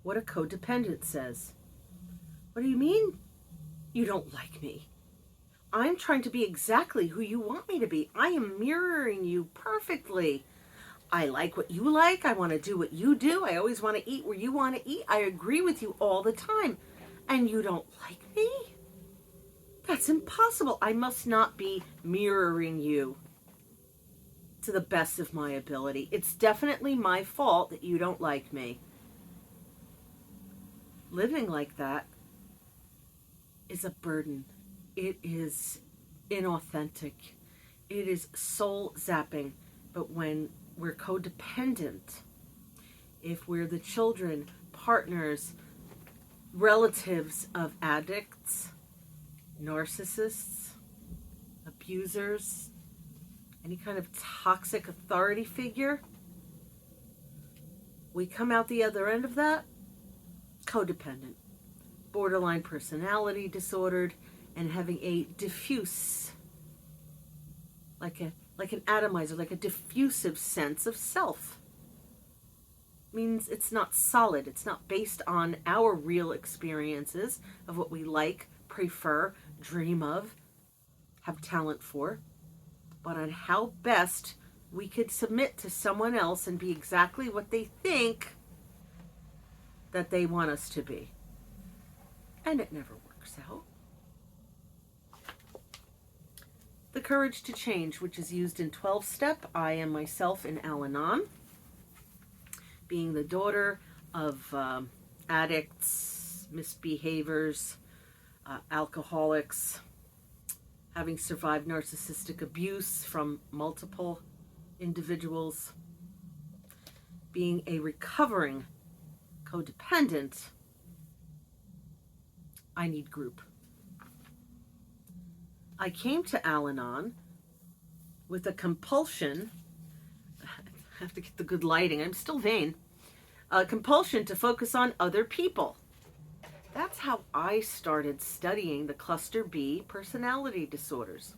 what a codependent says. What do you mean you don't like me? I'm trying to be exactly who you want me to be. I am mirroring you perfectly. I like what you like. I want to do what you do. I always want to eat where you want to eat. I agree with you all the time. And you don't like me? That's impossible. I must not be mirroring you to the best of my ability. It's definitely my fault that you don't like me. Living like that is a burden. It is inauthentic. It is soul zapping. But when we're codependent, if we're the children, partners, relatives of addicts, narcissists, abusers, any kind of toxic authority figure, we come out the other end of that codependent, borderline personality disordered, and having a diffuse, like an atomizer, like a diffusive sense of self. Means it's not solid. It's not based on our real experiences of what we like, prefer, dream of, have talent for, but on how best we could submit to someone else and be exactly what they think that they want us to be. And it never works out. The courage to change, which is used in 12-step. I am myself in Al-Anon, being the daughter of addicts, misbehaviors, alcoholics, having survived narcissistic abuse from multiple individuals, being a recovering codependent. I need group. I came to Al-Anon with a compulsion. I have to get the good lighting. I'm still vain. A compulsion to focus on other people. That's how I started studying the cluster B personality disorders.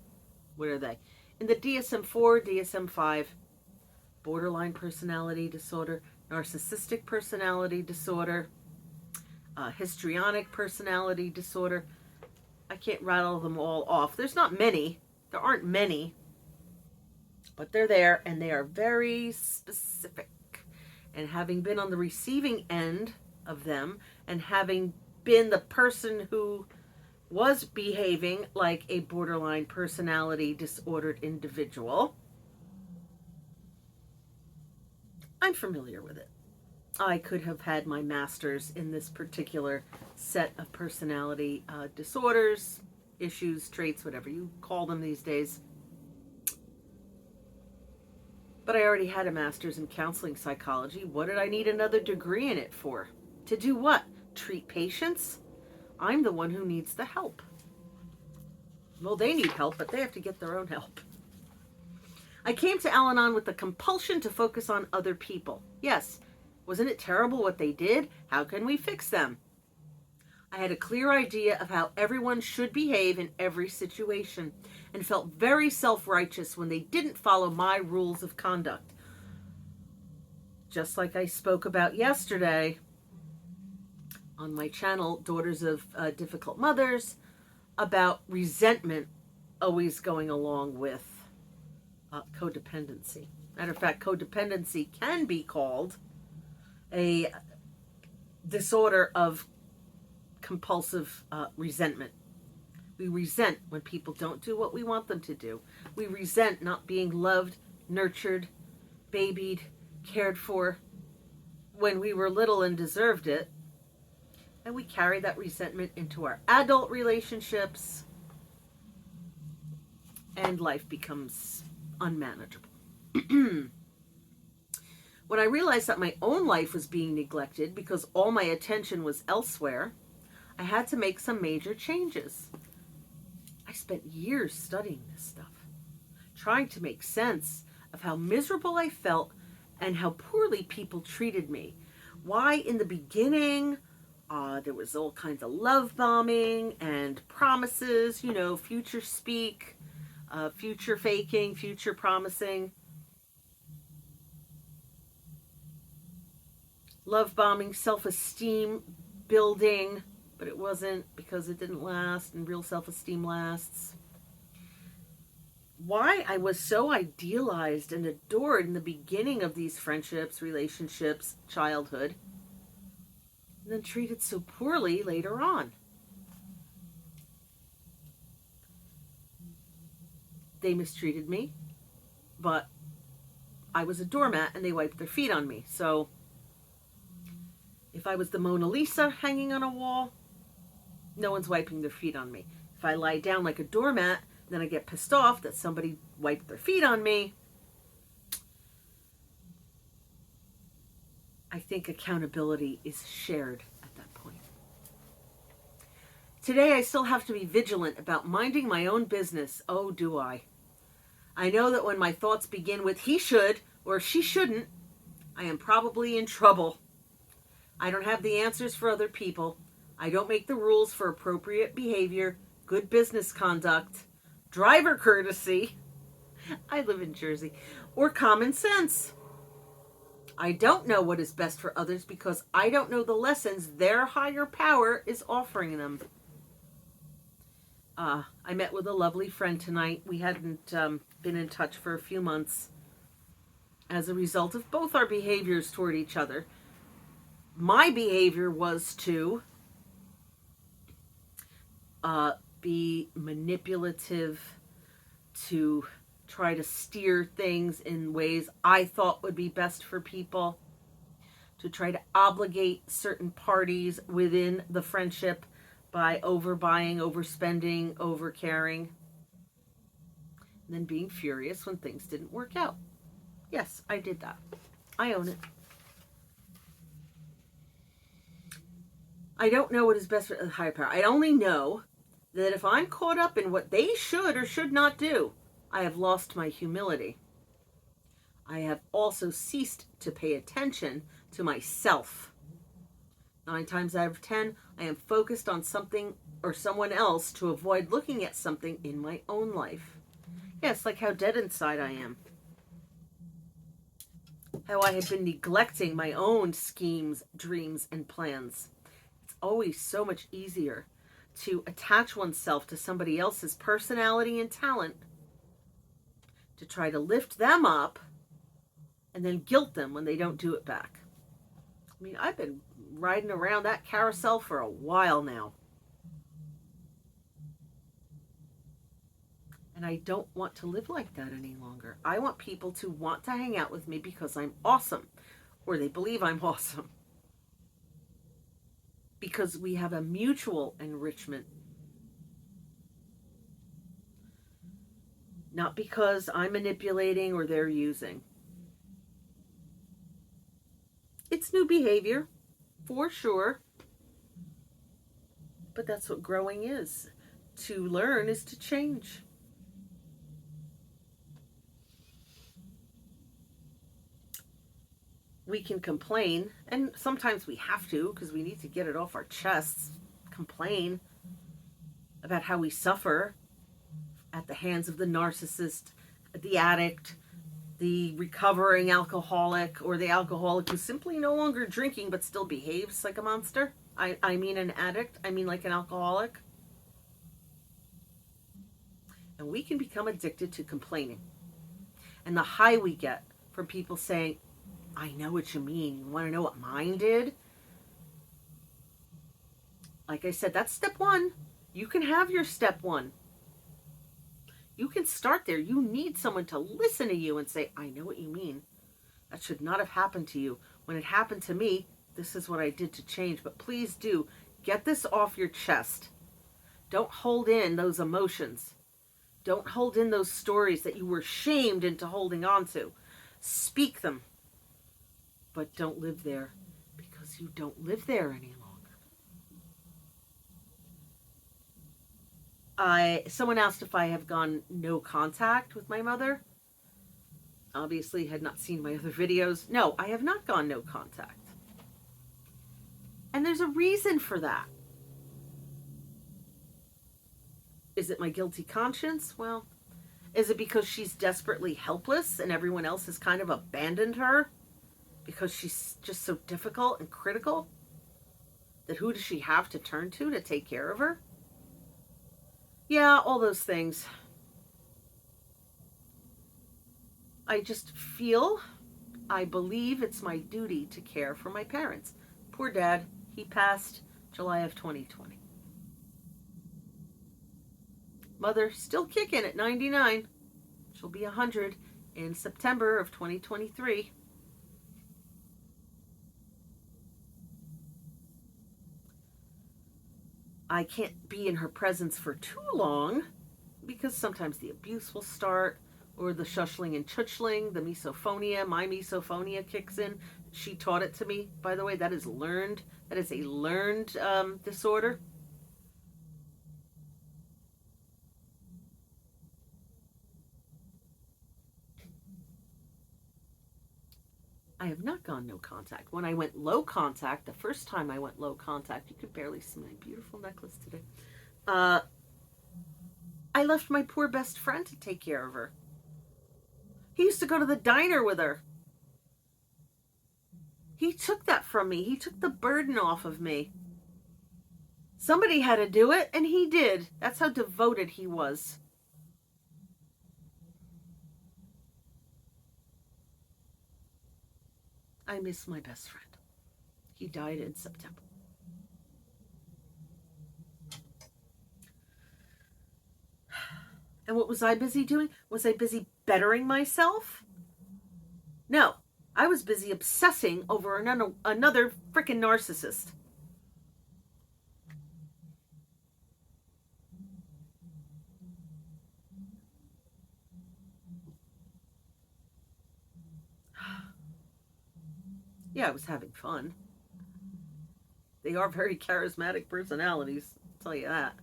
What are they? In the DSM-4, DSM-5, borderline personality disorder, narcissistic personality disorder, histrionic personality disorder. I can't rattle them all off. There's not many. There aren't many. But they're there, and they are very specific. And having been on the receiving end of them, and having been the person who was behaving like a borderline personality disordered individual, I'm familiar with it. I could have had my master's in this particular set of personality disorders, issues, traits, whatever you call them these days. But I already had a master's in counseling psychology. What did I need another degree in it for? To do what? Treat patients? I'm the one who needs the help. Well, they need help, but they have to get their own help. I came to Al-Anon with the compulsion to focus on other people. Yes. Wasn't it terrible what they did? How can we fix them? I had a clear idea of how everyone should behave in every situation and felt very self-righteous when they didn't follow my rules of conduct. Just like I spoke about yesterday on my channel, Daughters of Difficult Mothers, about resentment always going along with codependency. Matter of fact, codependency can be called a disorder of compulsive resentment. We resent when people don't do what we want them to do. We resent not being loved, nurtured, babied, cared for when we were little and deserved it. And we carry that resentment into our adult relationships, and life becomes unmanageable. When I realized that my own life was being neglected because all my attention was elsewhere, I had to make some major changes. I spent years studying this stuff, trying to make sense of how miserable I felt and how poorly people treated me. Why in the beginning there was all kinds of love bombing and promises, future speak, future faking, future promising. love bombing, self-esteem building, but it wasn't because it didn't last, and real self-esteem lasts. Why I was so idealized and adored in the beginning of these friendships, relationships, childhood, and then treated so poorly later on. They mistreated me, but I was a doormat and they wiped their feet on me. So if I was the Mona Lisa hanging on a wall, no one's wiping their feet on me. If I lie down like a doormat, then I get pissed off that somebody wiped their feet on me. I think accountability is shared at that point. Today, I still have to be vigilant about minding my own business. Oh, do I? I know that when my thoughts begin with he should or she shouldn't, I am probably in trouble. I don't have the answers for other people. I don't make the rules for appropriate behavior, good business conduct, driver courtesy, I live in Jersey, or common sense. I don't know what is best for others because I don't know the lessons their higher power is offering them. I met with a lovely friend tonight. We hadn't been in touch for a few months as a result of both our behaviors toward each other. My behavior was to be manipulative, to try to steer things in ways I thought would be best for people, to try to obligate certain parties within the friendship by overbuying, overspending, overcaring, and then being furious when things didn't work out. Yes, I did that. I own it. I don't know what is best for the higher power. I only know that if I'm caught up in what they should or should not do, I have lost my humility. I have also ceased to pay attention to myself. 9 times out of 10, I am focused on something or someone else to avoid looking at something in my own life. Yes, like how dead inside I am. How I have been neglecting my own schemes, dreams, and plans. It's always so much easier to attach oneself to somebody else's personality and talent, to try to lift them up and then guilt them when they don't do it back. I mean, I've been riding around that carousel for a while now. And I don't want to live like that any longer. I want people to want to hang out with me because I'm awesome, or they believe I'm awesome. Because we have a mutual enrichment. Not because I'm manipulating or they're using. It's new behavior, for sure. But that's what growing is. To learn is to change. We can complain, and sometimes we have to because we need to get it off our chests. Complain about how we suffer at the hands of the narcissist, the addict, the recovering alcoholic, or the alcoholic who's simply no longer drinking but still behaves like a monster. I mean an addict. I mean like an alcoholic. And we can become addicted to complaining. And the high we get from people saying, I know what you mean. You want to know what mine did? Like I said, that's step 1. You can have your step 1. You can start there. You need someone to listen to you and say, I know what you mean. That should not have happened to you. When it happened to me, this is what I did to change. But please do get this off your chest. Don't hold in those emotions. Don't hold in those stories that you were shamed into holding on to. Speak them. But don't live there, because you don't live there any longer. Someone asked if I have gone no contact with my mother. Obviously had not seen my other videos. No, I have not gone no contact. And there's a reason for that. Is it my guilty conscience? Well, is it because she's desperately helpless and everyone else has kind of abandoned her? because she's just so difficult and critical, that who does she have to turn to take care of her? Yeah, all those things. I just feel, I believe it's my duty to care for my parents. Poor Dad, he passed July of 2020. Mother still kicking at 99. She'll be 100 in September of 2023. I can't be in her presence for too long because sometimes the abuse will start, or the shushling and chuchling, the misophonia, my misophonia kicks in. She taught it to me, by the way. That is learned. That is a learned disorder. I have not gone no contact. When I went low contact, the first time I went low contact, you could barely see my beautiful necklace today. I left my poor best friend to take care of her. He used to go to the diner with her. He took that from me. He took the burden off of me. Somebody had to do it, and he did. That's how devoted he was. I miss my best friend. He died in September. And what was I busy doing? Was I busy bettering myself? No. I was busy obsessing over another freaking narcissist. Yeah, I was having fun. They are very charismatic personalities, I'll tell you that.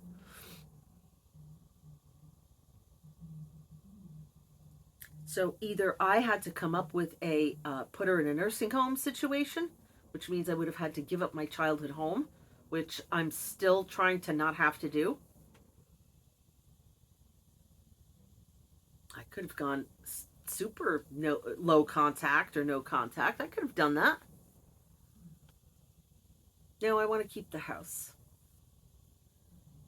So either I had to come up with a put her in a nursing home situation, which means I would have had to give up my childhood home, which I'm still trying to not have to do. I could have gone super low contact or no contact. I could have done that. No, I want to keep the house.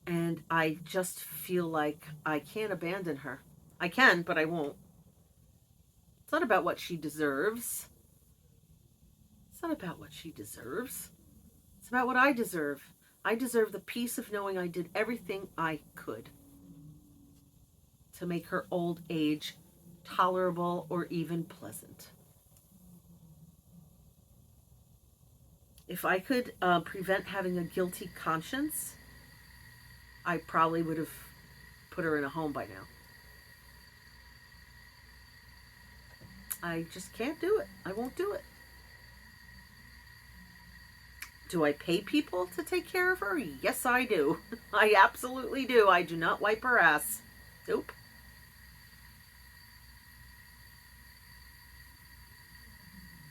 And I just feel like I can't abandon her. I can, but I won't. It's not about what she deserves. It's not about what she deserves. It's about what I deserve. I deserve the peace of knowing I did everything I could to make her old age tolerable or even pleasant. If I could prevent having a guilty conscience, I probably would have put her in a home by now. I just can't do it. I won't do it. Do I pay people to take care of her? Yes, I do. I absolutely do. I do not wipe her ass. Nope.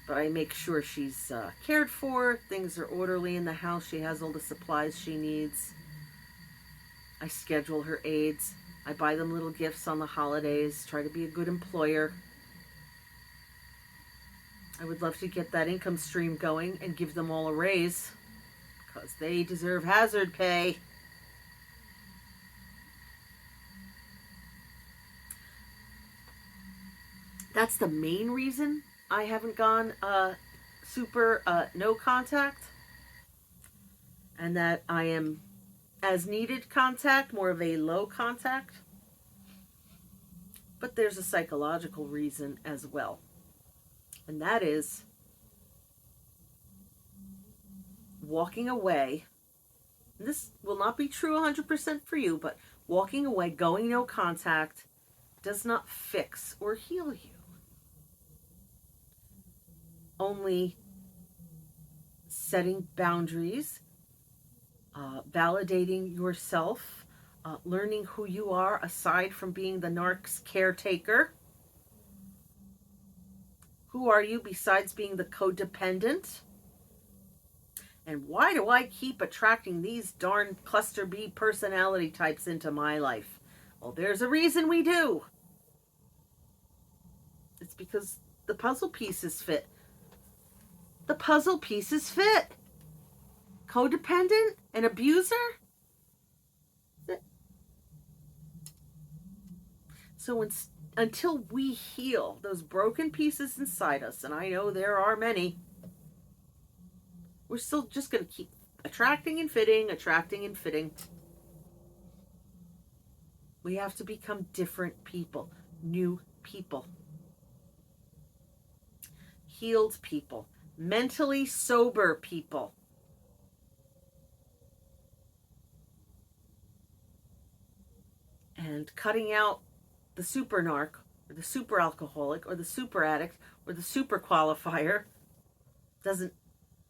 But I make sure she's cared for, things are orderly in the house, she has all the supplies she needs. I schedule her aids. I buy them little gifts on the holidays, try to be a good employer. I would love to get that income stream going and give them all a raise, because they deserve hazard pay. That's the main reason I haven't gone super no contact, and that I am as needed contact, more of a low contact. But there's a psychological reason as well, and that is walking away. And this will not be true 100% for you, but walking away, going no contact, does not fix or heal you. Only setting boundaries, validating yourself, learning who you are aside from being the narc's caretaker. Who are you besides being the codependent? And why do I keep attracting these darn cluster B personality types into my life? Well, there's a reason we do. It's because the puzzle pieces fit. the puzzle pieces fit. Codependent, an abuser. So until we heal those broken pieces inside us, and I know there are many, we're still just going to keep attracting and fitting, attracting and fitting. We have to become different people, new people, healed people, mentally sober people. And cutting out the super narc, or the super alcoholic, or the super addict, or the super qualifier doesn't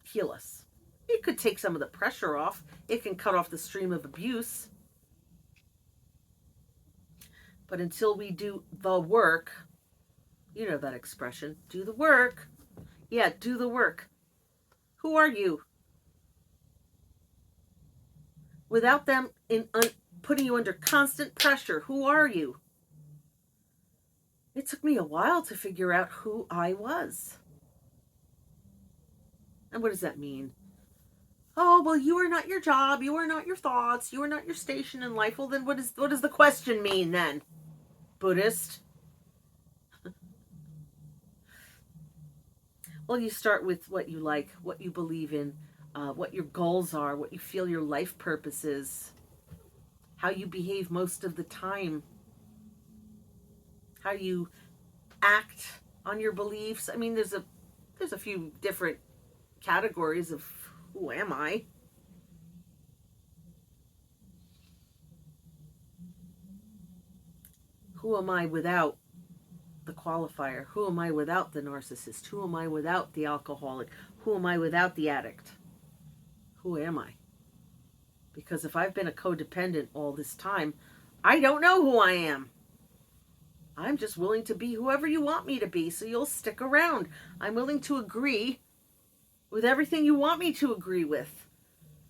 heal us. It could take some of the pressure off. It can cut off the stream of abuse. But until we do the work, you know that expression, do the work. Yeah, do the work. Who are you? Without them putting you under constant pressure, who are you? It took me a while to figure out who I was. And what does that mean? Oh, well, you are not your job. You are not your thoughts. You are not your station in life. Well, then what does the question mean then? Buddhist? Well, you start with what you like, what you believe in, what your goals are, what you feel your life purpose is, how you behave most of the time, how you act on your beliefs. I mean, there's a few different categories of who am I. Who am I without the qualifier? Who am I without the narcissist? Who am I without the alcoholic? Who am I without the addict? Who am I? Because if I've been a codependent all this time, I don't know who I am. I'm just willing to be whoever you want me to be, so you'll stick around. I'm willing to agree with everything you want me to agree with,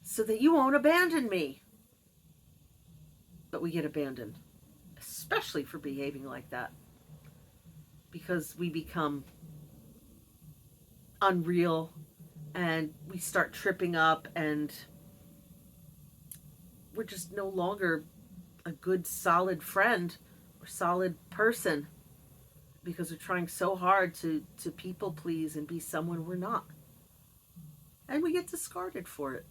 so that you won't abandon me. But we get abandoned, especially for behaving like that, because we become unreal and we start tripping up, and we're just no longer a good, solid friend or solid person, because we're trying so hard to people please and be someone we're not. And we get discarded for it,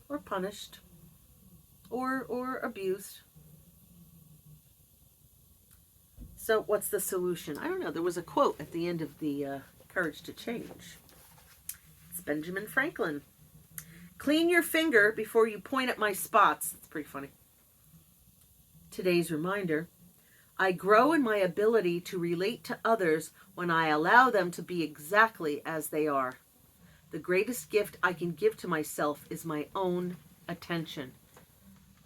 or punished, or abused. So what's the solution? I don't know. There was a quote at the end of the Courage to Change. It's Benjamin Franklin. Clean your finger before you point at my spots. It's pretty funny. Today's reminder: I grow in my ability to relate to others when I allow them to be exactly as they are. The greatest gift I can give to myself is my own attention.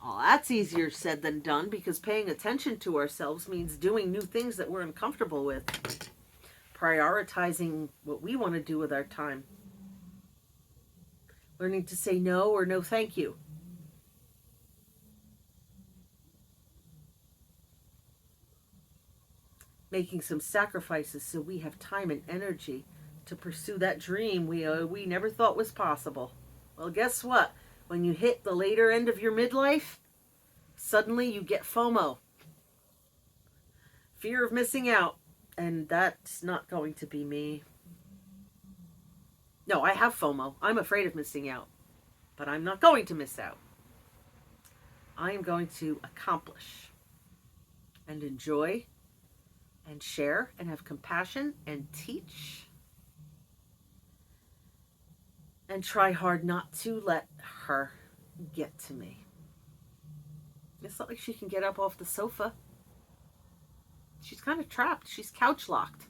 Oh, that's easier said than done, because paying attention to ourselves means doing new things that we're uncomfortable with. Prioritizing what we want to do with our time. Learning to say no or no thank you. Making some sacrifices so we have time and energy to pursue that dream we never thought was possible. Well, guess what? When you hit the later end of your midlife, suddenly you get FOMO. Fear of missing out. And that's not going to be me. No, I have FOMO. I'm afraid of missing out. But I'm not going to miss out. I am going to accomplish and enjoy and share and have compassion and teach and try hard not to let her get to me. It's not like she can get up off the sofa. She's kind of trapped. She's couch locked.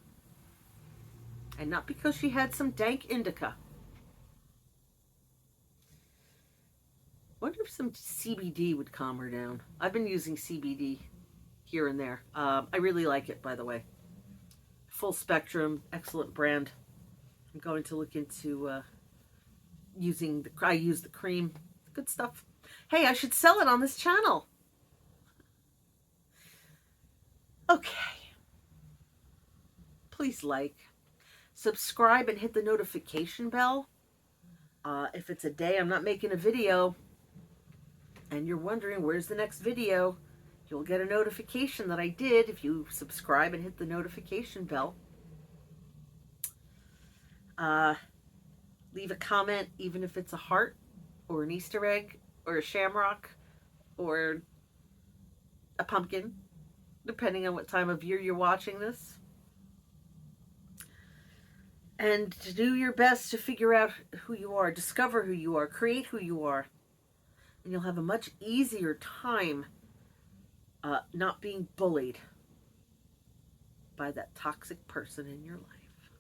And not because she had some dank indica. Wonder if some CBD would calm her down. I've been using CBD here and there. I really like it, by the way. Full spectrum, excellent brand. I'm going to look into I use the cream. Good stuff. Hey, I should sell it on this channel. Okay. Please like, Subscribe and hit the notification bell. If it's a day I'm not making a video and you're wondering where's the next video, you'll get a notification that I did if you subscribe and hit the notification bell. Leave a comment, even if it's a heart or an Easter egg or a shamrock or a pumpkin, depending on what time of year you're watching this. And to do your best to figure out who you are, discover who you are, create who you are. And you'll have a much easier time not being bullied by that toxic person in your life.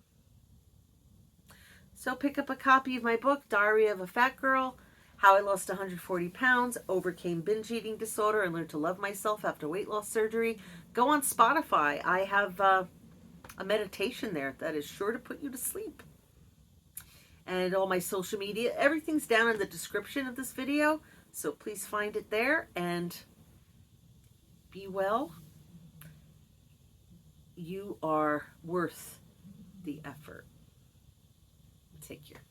So pick up a copy of my book, Diary of a Fat Girl, How I Lost 140 Pounds, Overcame Binge Eating Disorder, and Learned to Love Myself After Weight Loss Surgery. Go on Spotify. I have a meditation there that is sure to put you to sleep. And all my social media, everything's down in the description of this video, so please find it there and be well. You are worth the effort. Take care.